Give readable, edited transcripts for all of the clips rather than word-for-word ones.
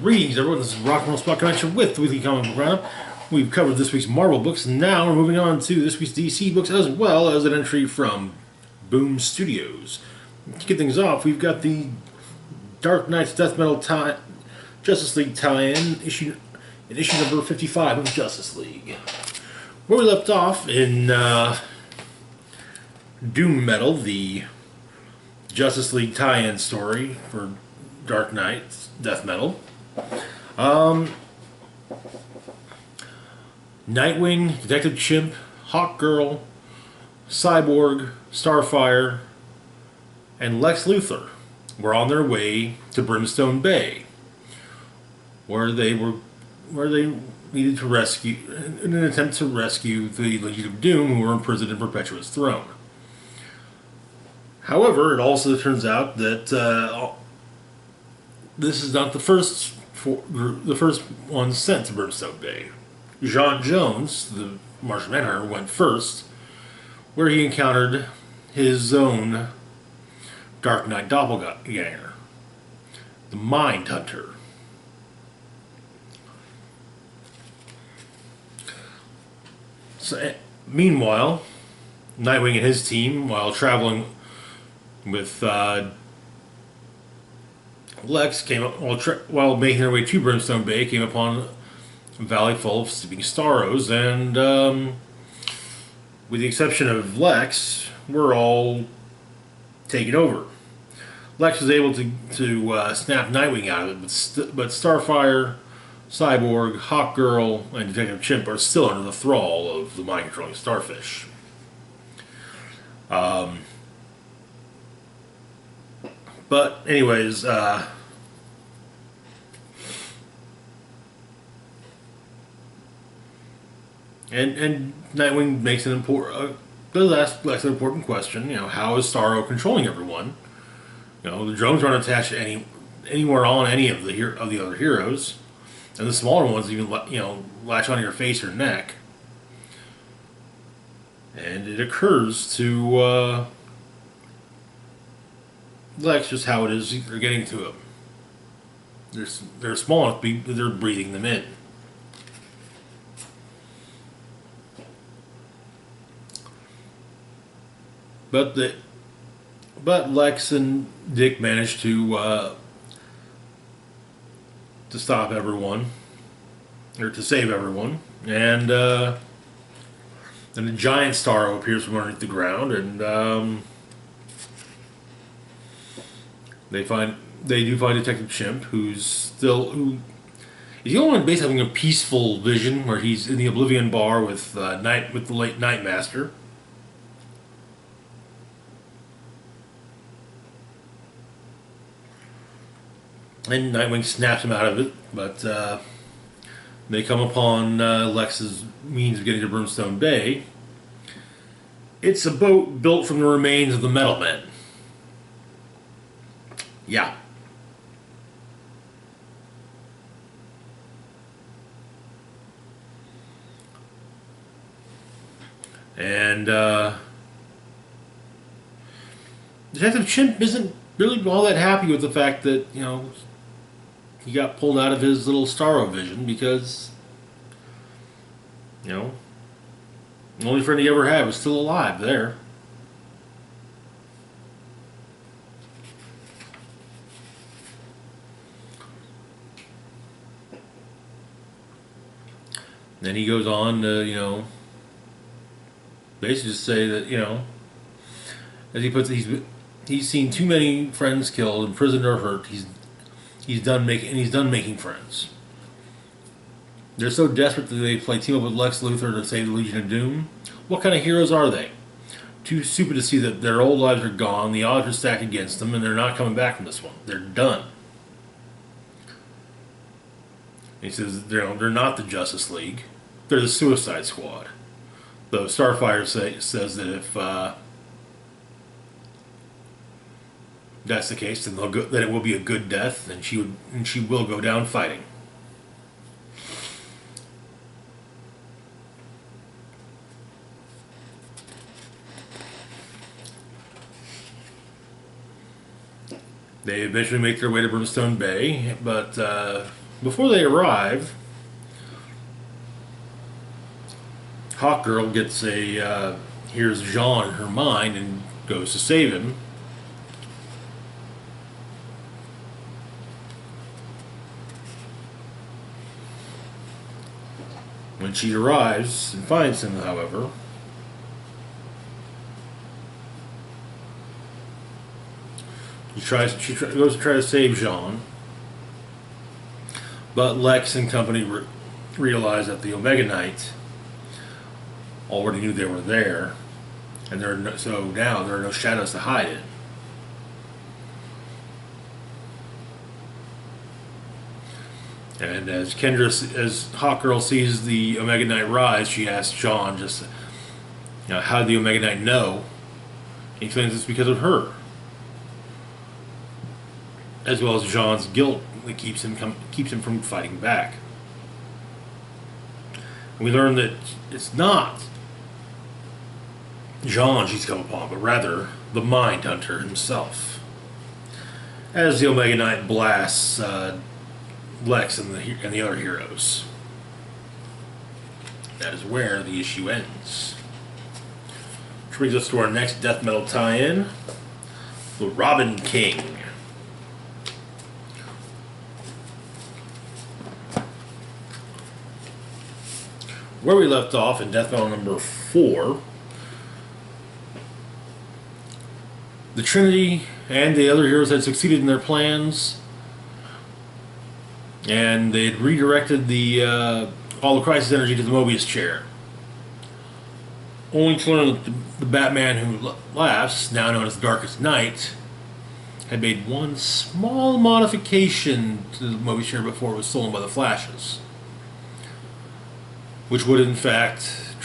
Greetings, everyone. This is Rock and Roll Spot Connection with the Weekly Comic Book Roundup. We've covered this week's Marvel books, and now we're moving on to this week's DC books, as well as an entry from Boom Studios. To get things off, we've got the Dark Knight's Death Metal Justice League tie-in, issue number 55 of Justice League. Where we left off in Doom Metal, the Justice League tie-in story for Dark Knight's Death Metal. Nightwing, Detective Chimp, Hawkgirl, Cyborg, Starfire, and Lex Luthor were on their way to Brimstone Bay, where they needed to rescue, in an attempt to rescue the Legion of Doom, who were imprisoned in Perpetua's throne. However, it also turns out that this is not the first one sent to Brimstone Bay. John Jones, the Martian Manhunter, went first, where he encountered his own Dark Knight doppelganger, the Mind Hunter. So, meanwhile, Nightwing and his team, while traveling with Lex, while making their way to Brimstone Bay, came upon a valley full of sleeping Starros, and with the exception of Lex, we're all taken over. Lex was able to snap Nightwing out of it, but Starfire, Cyborg, Hawkgirl, and Detective Chimp are still under the thrall of the mind-controlling Starfish. But anyways, and Nightwing makes does ask Lex an important question. You know, how is Starro controlling everyone? You know, the drones aren't attached to anywhere on any of the other heroes, and the smaller ones even latch onto your face or neck. And it occurs to Lex just how it is they're getting to him. They're small enough to they're breathing them in. But Lex and Dick managed to stop everyone, or to save everyone, and then a giant Starro appears from underneath the ground, and they do find Detective Chimp, who is the only one basically having a peaceful vision where he's in the Oblivion Bar with the late Nightmaster. And Nightwing snaps him out of it, but they come upon Lex's means of getting to Brimstone Bay. It's a boat built from the remains of the Metal Men. Yeah. And Detective Chimp isn't really all that happy with the fact that, he got pulled out of his little Starro vision because, the only friend he ever had was still alive there. Then he goes on to, basically just say that, as he puts it, he's seen too many friends killed, imprisoned or hurt. He's done making friends. They're so desperate that they team up with Lex Luthor to save the Legion of Doom. What kind of heroes are they? Too stupid to see that their old lives are gone, the odds are stacked against them, and they're not coming back from this one. They're done. He says they're not the Justice League. They're the Suicide Squad. Though Starfire says that if that's the case, then it will be a good death, and she will go down fighting. They eventually make their way to Brimstone Bay, but Before they arrive, Hawkgirl gets hears Jean in her mind and goes to save him. When she arrives and finds him, however, she goes to try to save Jean, but Lex and company realize that the Omega Knight already knew they were there, and so now there are no shadows to hide in. And as Hawkgirl sees the Omega Knight rise, she asks Jean just, how did the Omega Knight know? He explains it's because of her, as well as Jean's guilt that keeps him from fighting back. And we learn that it's not Jean she's come upon, but rather the Mind Hunter himself. As the Omega Knight blasts Lex and the other heroes. That is where the issue ends. Which brings us to our next death metal tie-in, The Robin King. Where we left off in death metal number 4, the Trinity and the other heroes had succeeded in their plans, and they had redirected all the crisis energy to the Mobius chair. Only to learn that the Batman who laughs, now known as the Darkest Knight, had made one small modification to the Mobius chair before it was stolen by the Flashes, which would in fact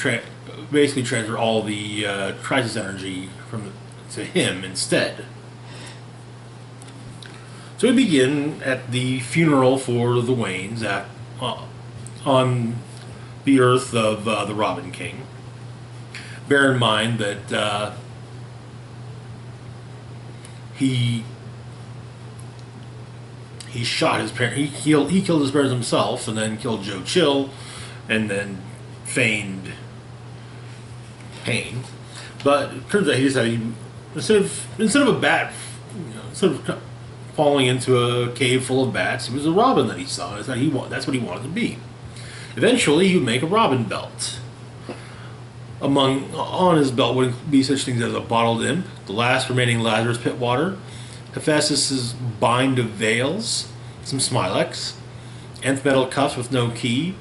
basically transfer all the crisis energy to him instead. So we begin at the funeral for the Waynes on the Earth of the Robin King. Bear in mind that he shot his parents. He killed his parents himself, and then killed Joe Chill, and then feigned pain. But it turns out he decided instead of a bat, instead of falling into a cave full of bats, it was a robin that he saw. That's what he wanted to be. Eventually, he would make a robin belt. On his belt would be such things as a bottled imp, the last remaining Lazarus pit water, Hephaestus' bind of veils, some Smilex, nth metal cuffs with no key,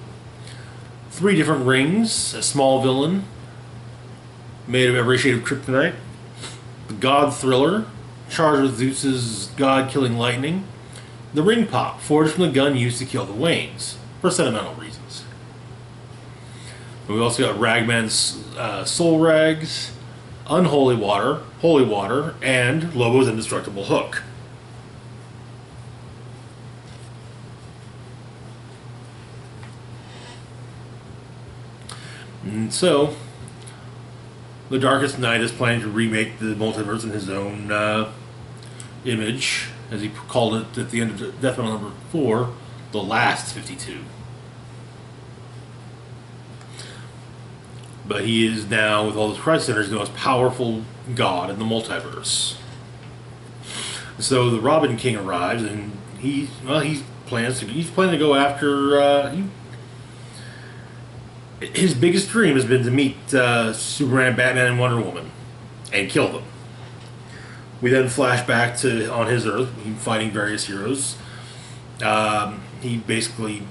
3 different rings, a small villain made of every shade of kryptonite, the God Thriller, charged with Zeus's god-killing lightning, the ring pop, forged from the gun used to kill the Waynes, for sentimental reasons. We also got Ragman's Soul Rags, Unholy Water, Holy Water, and Lobo's Indestructible Hook. And so, the Darkest Knight is planning to remake the multiverse in his own image, as he called it at the end of Death Metal number 4, the last 52. But he is now, with all his crisis centers, the most powerful god in the multiverse. So the Robin King arrives, and he plans to go after. His biggest dream has been to meet Superman, Batman, and Wonder Woman, and kill them. We then flash back to on his Earth, fighting various heroes. He basically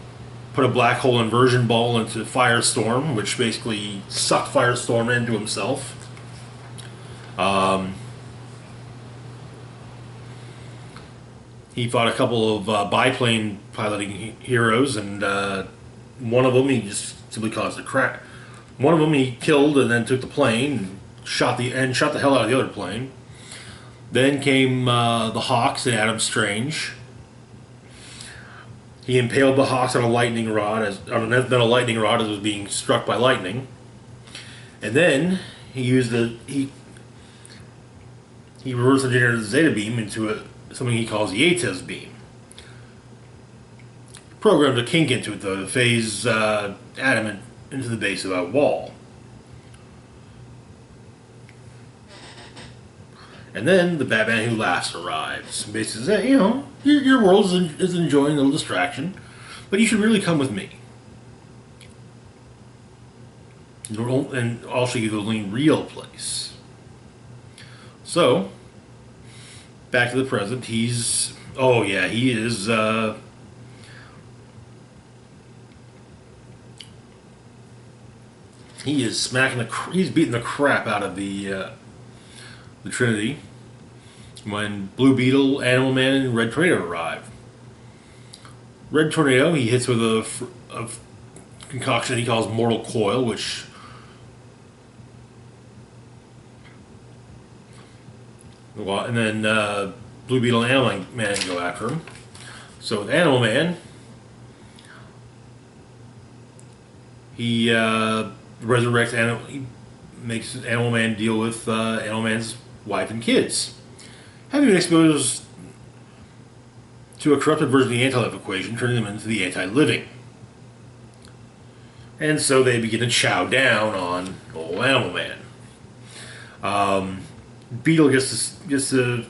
put a black hole inversion ball into Firestorm, which basically sucked Firestorm into himself. He fought a couple of biplane piloting heroes, and one of them he just simply caused a crash. One of them he killed and then took the plane and shot the hell out of the other plane. Then came the Hawks and Adam Strange. He impaled the Hawks on a lightning rod as it was being struck by lightning. And then he used he reverse engineered the Zeta beam into something he calls the Ates beam. programmed a kink into it, though, to phase Adam into the base of that wall. And then the Batman Who Laughs arrives. Basically says, you know, your world is enjoying a little distraction, but you should really come with me. And I'll show you the only real place. So, back to the present. He's... Oh, yeah, he is... he is smacking he's beating the crap out of the Trinity when Blue Beetle, Animal Man, and Red Tornado arrive. Red Tornado he hits with a concoction he calls Mortal Coil, which and then Blue Beetle and Animal Man go after him. So with Animal Man, he resurrects Animal. He makes Animal Man deal with Animal Man's wife and kids. Having been exposed to a corrupted version of the anti-life equation, turning them into the anti-living. And so they begin to chow down on old Animal Man. Beetle gets to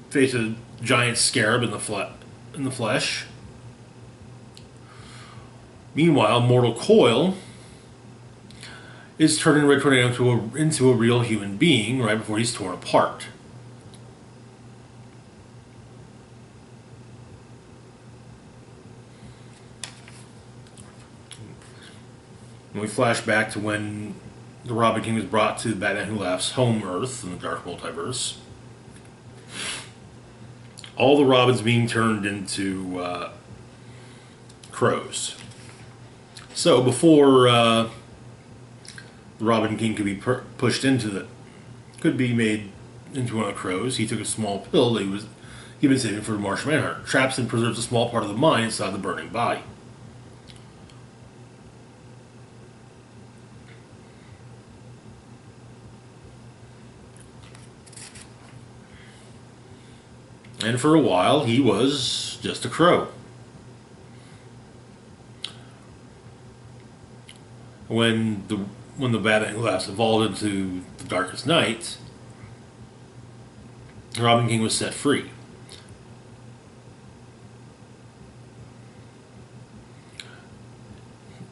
face a giant scarab in the flesh. Meanwhile, Mortal Coil is turning Red Tornado into a real human being right before he's torn apart. And we flash back to when the Robin King was brought to Batman Who Laughs home Earth in the Dark Multiverse. All the Robins being turned into crows. So before the Robin King could be could be made into one of the crows, he took a small pill that he'd been saving for the Martian Manhunter. Traps and preserves a small part of the mind inside the burning body. And for a while, he was just a crow. When the Batman Who Laughs evolved into the Darkest Night, Robin King was set free.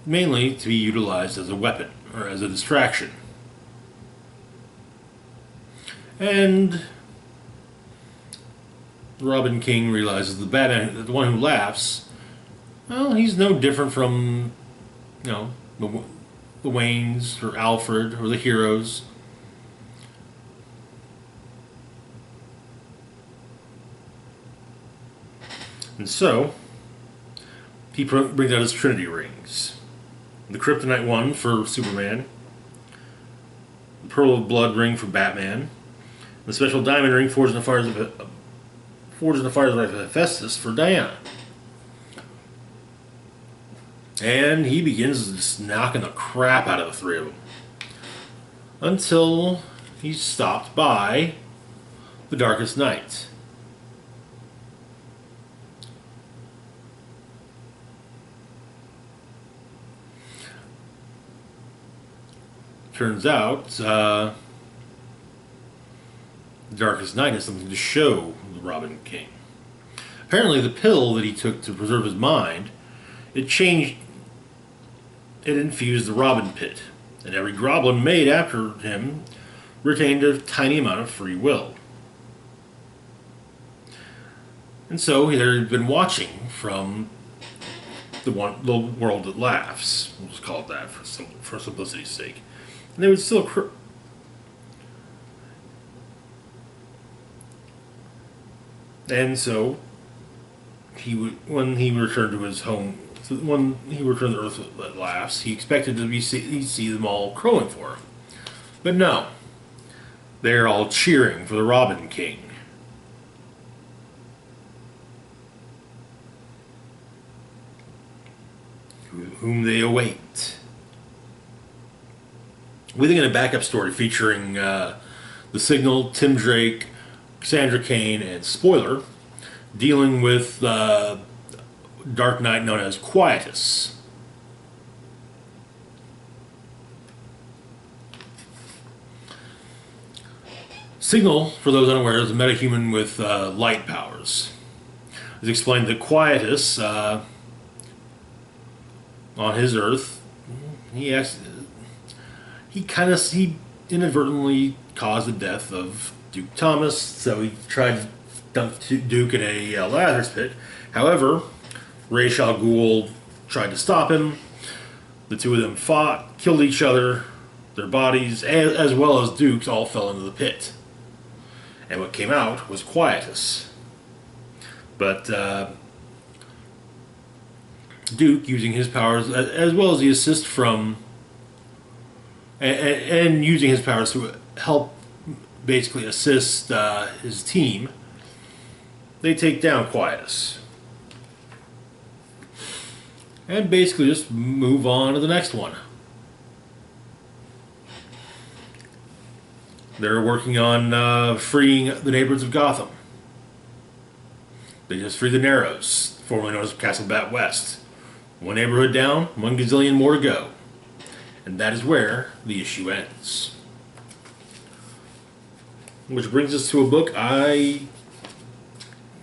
Mainly to be utilized as a weapon, or as a distraction. And Robin King realizes the Batman, the one who laughs, well, he's no different from, you know, the Waynes, or Alfred, or the heroes. And so, he brings out his Trinity rings. The Kryptonite one for Superman, the Pearl of Blood ring for Batman, the special diamond ring forged in the fires of Hephaestus for Diana. And he begins just knocking the crap out of the three of them. Until he's stopped by the Darkest Night. Turns out, the Darkest Night has something to show the Robin King. Apparently the pill that he took to preserve his mind, it infused the Robin Pit, and every Groblin made after him retained a tiny amount of free will. And so he had been watching from the world that laughs. We'll just call it that for simplicity's sake. And they would still and so when he returned to his home, when he returned to Earth at laughs, he expected to see them all crowing for him. But no. They're all cheering for the Robin King. Whom they await. We think in a backup story featuring The Signal, Tim Drake, Cassandra Cain, and Spoiler, dealing with Dark Knight known as Quietus. Signal, for those unaware, is a metahuman with light powers. It's explained that Quietus, on his Earth, he he inadvertently caused the death of Duke Thomas, so he tried to dump Duke in a Lazarus pit. However, Ra's al Ghul tried to stop him. The two of them fought, killed each other. Their bodies, as well as Duke's, all fell into the pit. And what came out was Quietus. But Duke, using his powers, as well as the assist from... And using his powers to help basically assist his team, they take down Quietus. And basically just move on to the next one. They're working on freeing the neighborhoods of Gotham. They just freed the Narrows, formerly known as Castle Bat West. One neighborhood down, 1 gazillion more to go. And that is where the issue ends. Which brings us to a book I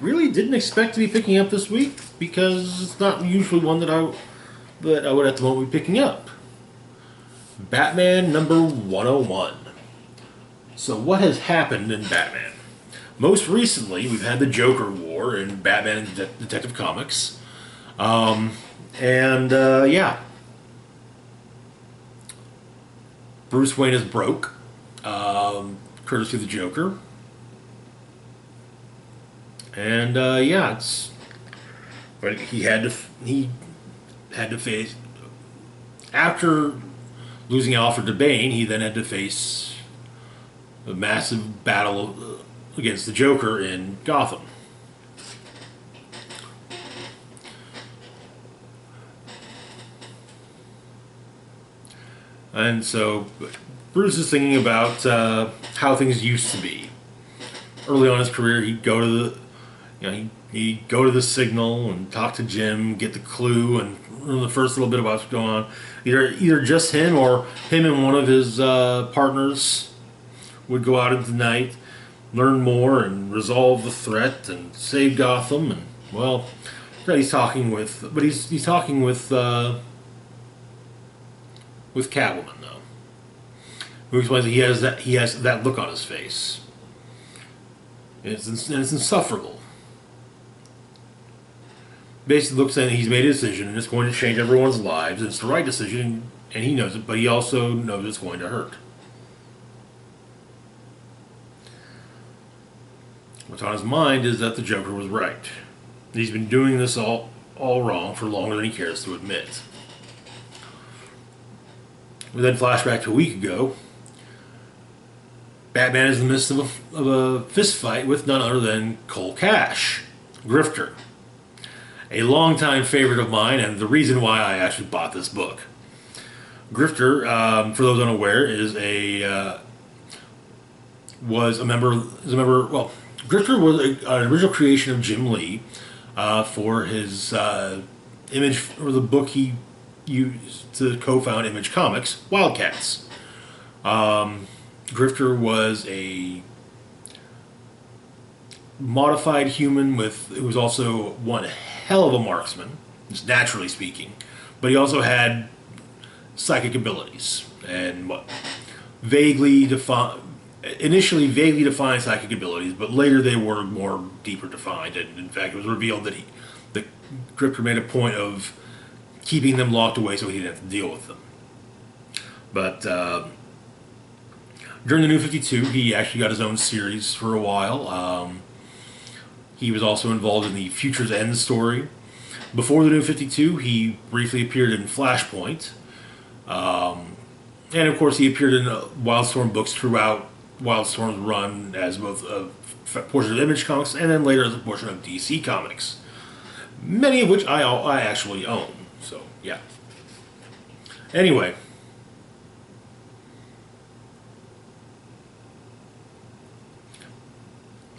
really didn't expect to be picking up this week, because it's not usually one that I would at the moment be picking up. Batman number 101. So what has happened in Batman? Most recently, we've had the Joker War in Batman and Detective Comics. Yeah. Bruce Wayne is broke, courtesy of the Joker. And yeah, it's... But he had to face... After losing Alfred to Bane, he then had to face a massive battle against the Joker in Gotham. And so Bruce is thinking about how things used to be. Early on in his career, he'd go to he'd go to the Signal and talk to Jim, get the clue, and learn the first little bit about what's going on. Either just him or him and one of his partners would go out into the night, learn more, and resolve the threat and save Gotham. And well, he's talking with Catwoman though, who explains that he has that look on his face. And it's insufferable. Basically, looks saying he's made a decision and it's going to change everyone's lives. And it's the right decision, and he knows it, but he also knows it's going to hurt. What's on his mind is that the Joker was right. He's been doing this all wrong for longer than he cares to admit. We then flash back to a week ago. Batman is in the midst of a fist fight with none other than Cole Cash, Grifter. A longtime favorite of mine, and the reason why I actually bought this book. Grifter, for those unaware, was a member. Well, Grifter was an original creation of Jim Lee for his image, or the book he used to co-found Image Comics, Wildcats. Grifter was a modified human who was also one hell of a marksman, just naturally speaking, but he also had psychic abilities and initially vaguely defined psychic abilities, but later they were more deeper defined, and in fact it was revealed that Grifter made a point of keeping them locked away so he didn't have to deal with them. But during the New 52, he actually got his own series for a while. He was also involved in the Future's End story. Before the New 52, he briefly appeared in Flashpoint. And of course, he appeared in Wildstorm books throughout Wildstorm's run as both a portion of Image Comics and then later as a portion of DC Comics. Many of which I actually own. So, yeah. Anyway.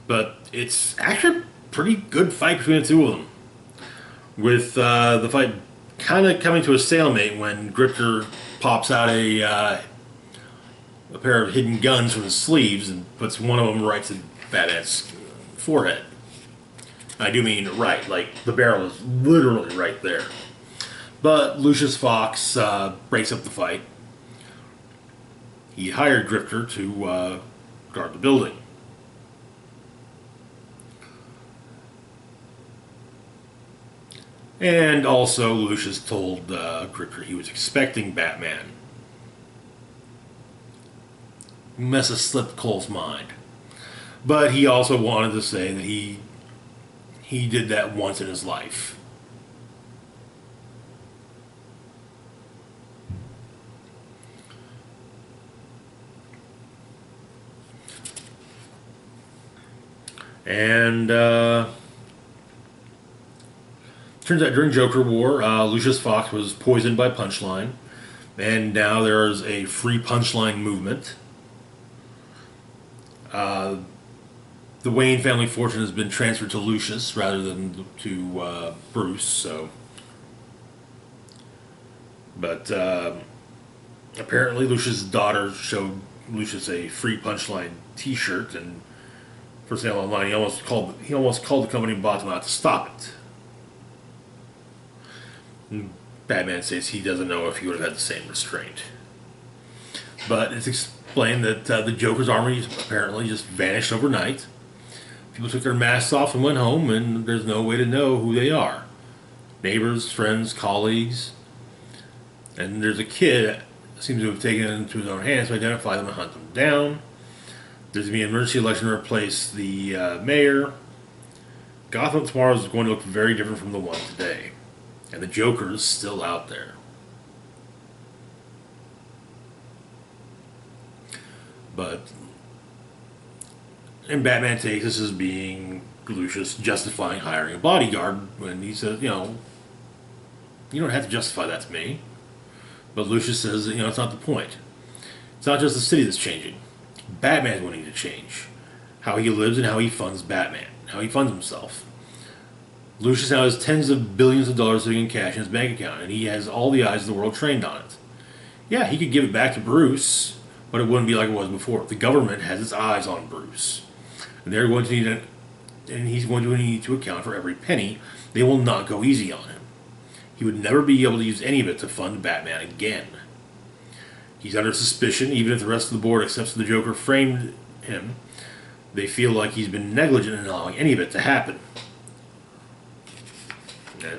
But it's actually a pretty good fight between the two of them. with the fight kind of coming to a stalemate when Grifter pops out a pair of hidden guns from his sleeves and puts one of them right to Batman's forehead. I do mean right, like the barrel is literally right there. But Lucius Fox breaks up the fight. He hired Grifter to guard the building. And also, Lucius told Grifter he was expecting Batman. Must have slipped Cole's mind. But he also wanted to say that he did that once in his life. And turns out during Joker War, Lucius Fox was poisoned by Punchline, and now there is a free Punchline movement. The Wayne family fortune has been transferred to Lucius rather than to Bruce. But apparently, Lucius' daughter showed Lucius a free Punchline T-shirt, and for sale online, he almost called the company and bought them out to stop it. And Batman says he doesn't know if he would have had the same restraint. But it's explained that the Joker's army apparently just vanished overnight. People took their masks off and went home, and there's no way to know who they are. Neighbors, friends, colleagues. And there's a kid that seems to have taken it into his own hands to identify them and hunt them down. There's going to be an emergency election to replace the mayor. Gotham tomorrow is going to look very different from the one today. And the Joker is still out there. And Batman takes this as being Lucius justifying hiring a bodyguard when he says, you don't have to justify that to me. But Lucius says, it's not the point. It's not just the city that's changing. Batman's wanting to change. How he lives and how he funds Batman. How he funds himself. Lucius now has tens of billions of dollars sitting in cash in his bank account, and he has all the eyes of the world trained on it. Yeah, he could give it back to Bruce, but it wouldn't be like it was before. The government has its eyes on Bruce. And they're going to need and he's going to need to account for every penny. They will not go easy on him. He would never be able to use any of it to fund Batman again. He's under suspicion, even if the rest of the board accepts the Joker framed him. They feel like he's been negligent in allowing any of it to happen.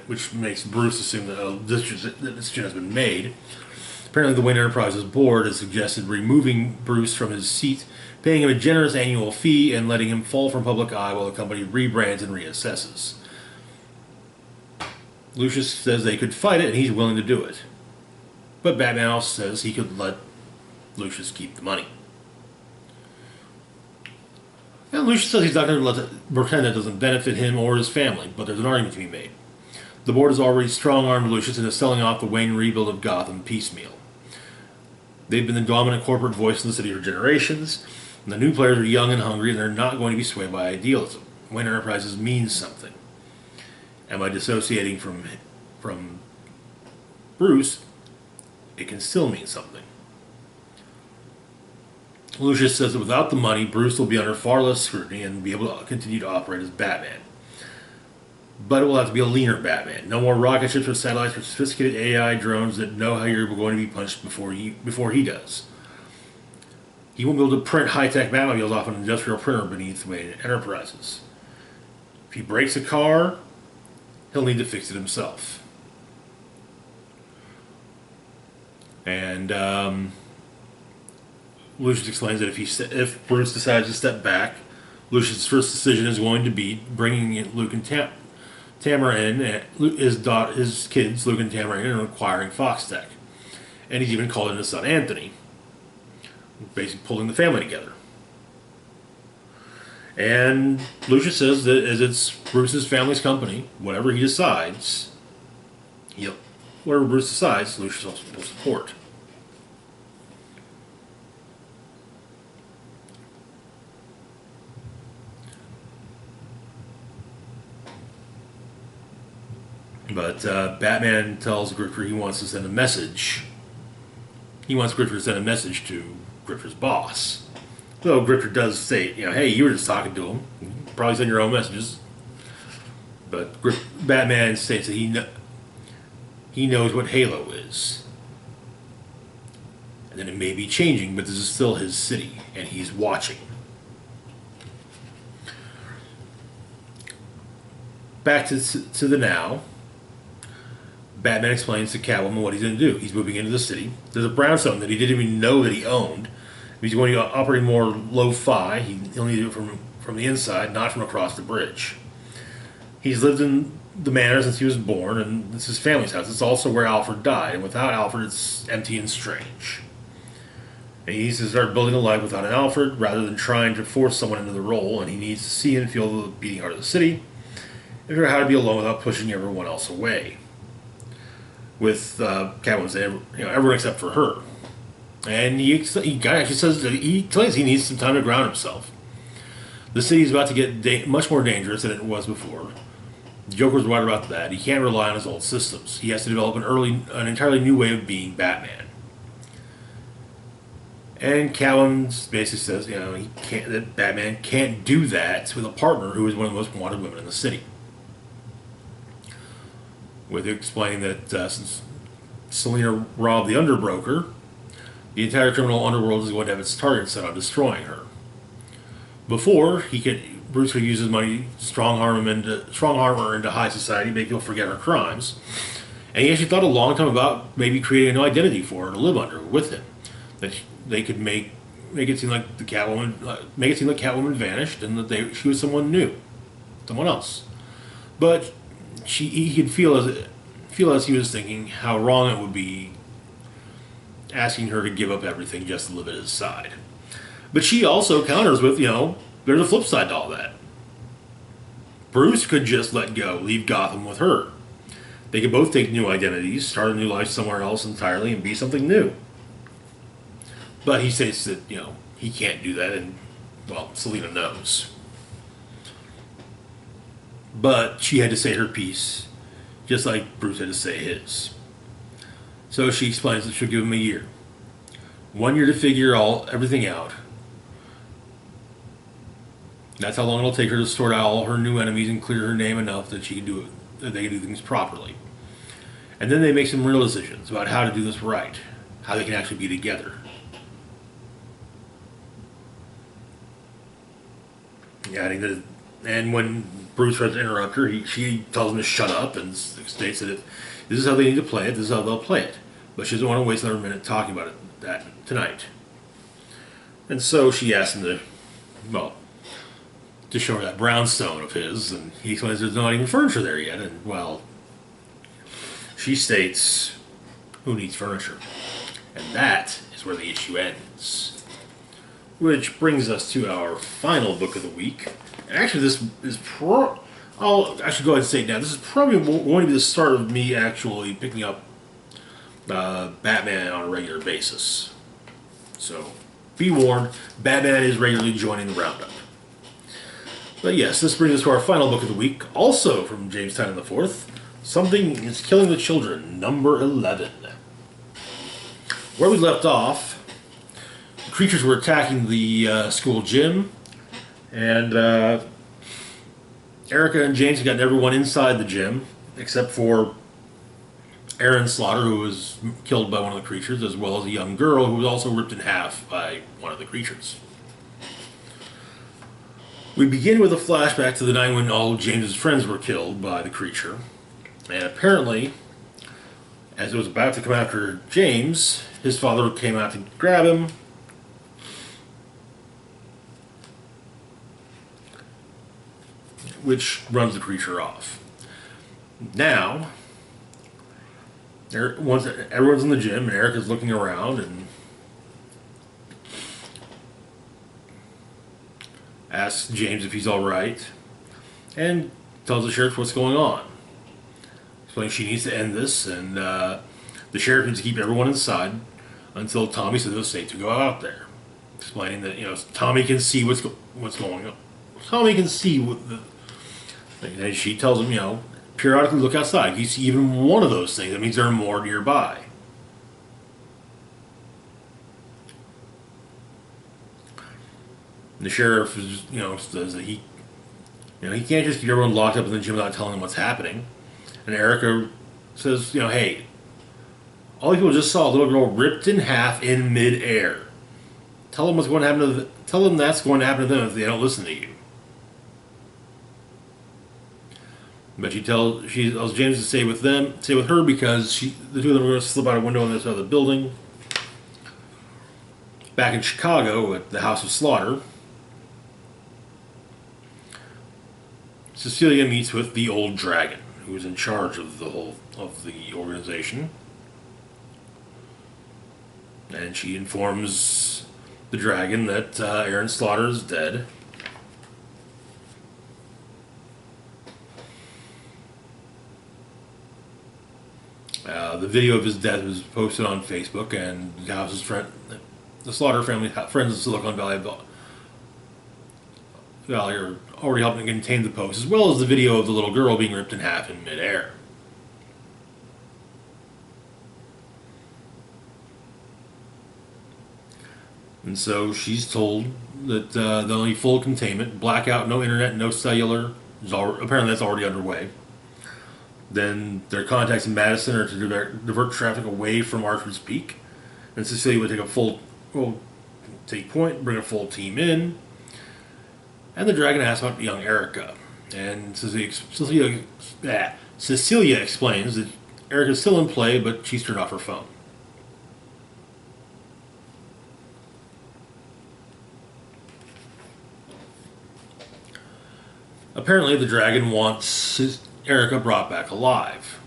Which makes Bruce assume that this decision has been made. Apparently, the Wayne Enterprises board has suggested removing Bruce from his seat, paying him a generous annual fee, and letting him fall from public eye while the company rebrands and reassesses. Lucius says they could fight it, and he's willing to do it. But Batman also says he could let Lucius keep the money. And Lucius says he's not going to pretend that doesn't benefit him or his family, but there's an argument to be made. The board has already strong-armed Lucius into selling off the Wayne rebuild of Gotham piecemeal. They've been the dominant corporate voice in the city for generations, and the new players are young and hungry, and they're not going to be swayed by idealism. Wayne Enterprises means something. And by dissociating from Bruce, it can still mean something. Lucius says that without the money, Bruce will be under far less scrutiny and be able to continue to operate as Batman. But it will have to be a leaner Batman. No more rocket ships or satellites or sophisticated AI drones that know how you're going to be punched before he does. He won't be able to print high-tech Batmobiles off an industrial printer beneath Wayne Enterprises. If he breaks a car, he'll need to fix it himself. And Lucius explains that if Bruce decides to step back, Lucius' first decision is going to be bringing in Luke and Tamara in, his kids, Luke and Tamara in, and acquiring Foxtech. And he's even called in his son Anthony, basically pulling the family together. And Lucius says that as it's Bruce's family's company, whatever Bruce decides, Lucius also will support. But Batman tells Grifter he wants to send a message. He wants Grifter to send a message to Grifter's boss. So Grifter does say, hey, you were just talking to him. You probably send your own messages. But Batman states that he knows what Halo is. And then it may be changing, but this is still his city, and he's watching. Back to the now. Batman explains to Catwoman what he's going to do. He's moving into the city. There's a brownstone that he didn't even know that he owned. He's going to operate more lo-fi. He'll need to do it from the inside, not from across the bridge. He's lived in the manor since he was born, and it's his family's house. It's also where Alfred died, and without Alfred, it's empty and strange. And he needs to start building a life without an Alfred, rather than trying to force someone into the role, and he needs to see and feel the beating heart of the city, and figure out how to be alone without pushing everyone else away. With Catwoman saying, everyone except for her. And he actually says that he claims he needs some time to ground himself. The city is about to get much more dangerous than it was before. Joker's right about that. He can't rely on his old systems. He has to develop an entirely new way of being Batman. And Catwoman basically says, that Batman can't do that with a partner who is one of the most wanted women in the city. With explaining that since Selina robbed the Underbroker, the entire criminal underworld is going to have its target set on destroying her. Before, Bruce could use his money to strong arm her into high society, make people forget her crimes. And he actually thought a long time about maybe creating a new identity for her to live under with him. That they could make it seem like Catwoman vanished and that she was someone new, someone else. But he could feel as he was thinking how wrong it would be asking her to give up everything just to live at his side. But she also counters with, there's a flip side to all that. Bruce could just let go, leave Gotham with her. They could both take new identities, start a new life somewhere else entirely, and be something new. But he says that, he can't do that, and, Selina knows. But she had to say her piece, just like Bruce had to say his. So she explains that she'll give him a year. 1 year to figure everything out. That's how long it'll take her to sort out all her new enemies and clear her name enough that they can do things properly. And then they make some real decisions about how to do this right, how they can actually be together. And when Bruce tries to interrupt her, she tells him to shut up and states that this is how they need to play it, this is how they'll play it. But she doesn't want to waste another minute talking about that tonight. And so she asks him to show her that brownstone of his, and he explains there's not even furniture there yet, and, she states, who needs furniture? And that is where the issue ends. Which brings us to our final book of the week. And actually, this is I should go ahead and say it now. This is probably going to be the start of me actually picking up Batman on a regular basis. So, be warned, Batman is regularly joining the roundup. But yes, this brings us to our final book of the week, also from James Tynion IV. Something is Killing the Children, number 11. Where we left off, the creatures were attacking the school gym, and Erica and James had gotten everyone inside the gym, except for Aaron Slaughter, who was killed by one of the creatures, as well as a young girl who was also ripped in half by one of the creatures. We begin with a flashback to the night when all James's friends were killed by the creature. And apparently, as it was about to come after James, his father came out to grab him. Which runs the creature off. Now, everyone's in the gym, and Eric is looking around and asks James if he's alright, and tells the sheriff what's going on. Explaining she needs to end this, and the sheriff needs to keep everyone inside until Tommy says it's safe to go out there. Explaining that, Tommy can see what's going on. Tommy can see what and she tells him, periodically look outside. If you see even one of those things, that means there are more nearby. The sheriff is, says that he can't just get everyone locked up in the gym without telling them what's happening. And Erica says, hey, all these people just saw a little girl ripped in half in midair. Tell them what's going to happen to tell them that's going to happen to them if they don't listen to you. But she tells James to stay with her because the two of them are going to slip out a window on this other building. Back in Chicago at the House of Slaughter, Cecilia meets with the Old Dragon, who is in charge of the organization, and she informs the Dragon that Aaron Slaughter is dead. The video of his death was posted on Facebook, and the Slaughter family, friends of Silicon Valley are already helping contain the post, as well as the video of the little girl being ripped in half in midair. And so she's told that they'll need full containment, blackout, no internet, no cellular. Apparently that's already underway. Then their contacts in Madison are to divert traffic away from Archer's Peak. And Cecilia would take point, bring a full team in. And the Dragon asks about young Erica. And Cecilia explains that Erica's still in play, but she's turned off her phone. Apparently the Dragon wants Erica brought back alive.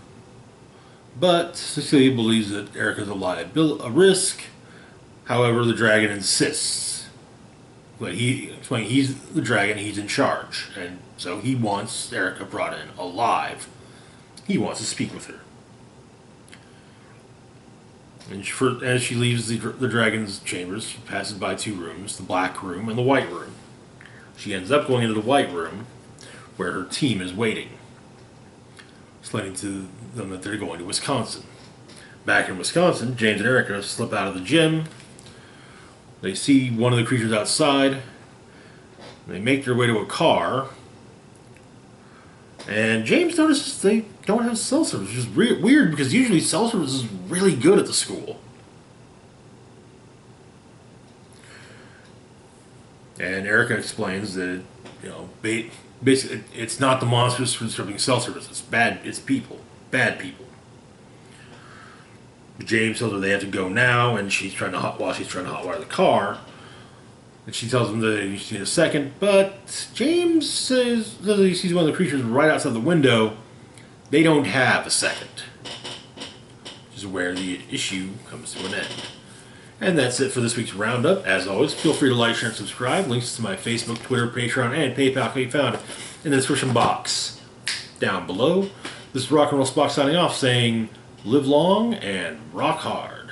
But Cecilia believes that Erica's a risk. However, the Dragon insists. But he's the Dragon, he's in charge. And so he wants Erica brought in alive. He wants to speak with her. And as she leaves the Dragon's chambers, she passes by two rooms, the black room and the white room. She ends up going into the white room, where her team is waiting, explaining to them that they're going to Wisconsin. Back in Wisconsin, James and Erica slip out of the gym. They see one of the creatures outside. They make their way to a car. And James notices they don't have cell service, which is weird because usually cell service is really good at the school. And Erica explains that, basically, it's not the monsters disturbing cell service. It's people. Bad people. James tells her they have to go now, and she's trying to hotwire the car. And she tells him that he need a second, but James says that he sees one of the creatures right outside the window. They don't have a second. Which is where the issue comes to an end. And that's it for this week's Roundup. As always, feel free to like, share, and subscribe. Links to my Facebook, Twitter, Patreon, and PayPal can be found in the description box down below. This is Rock and Roll Spock signing off, saying, live long and rock hard.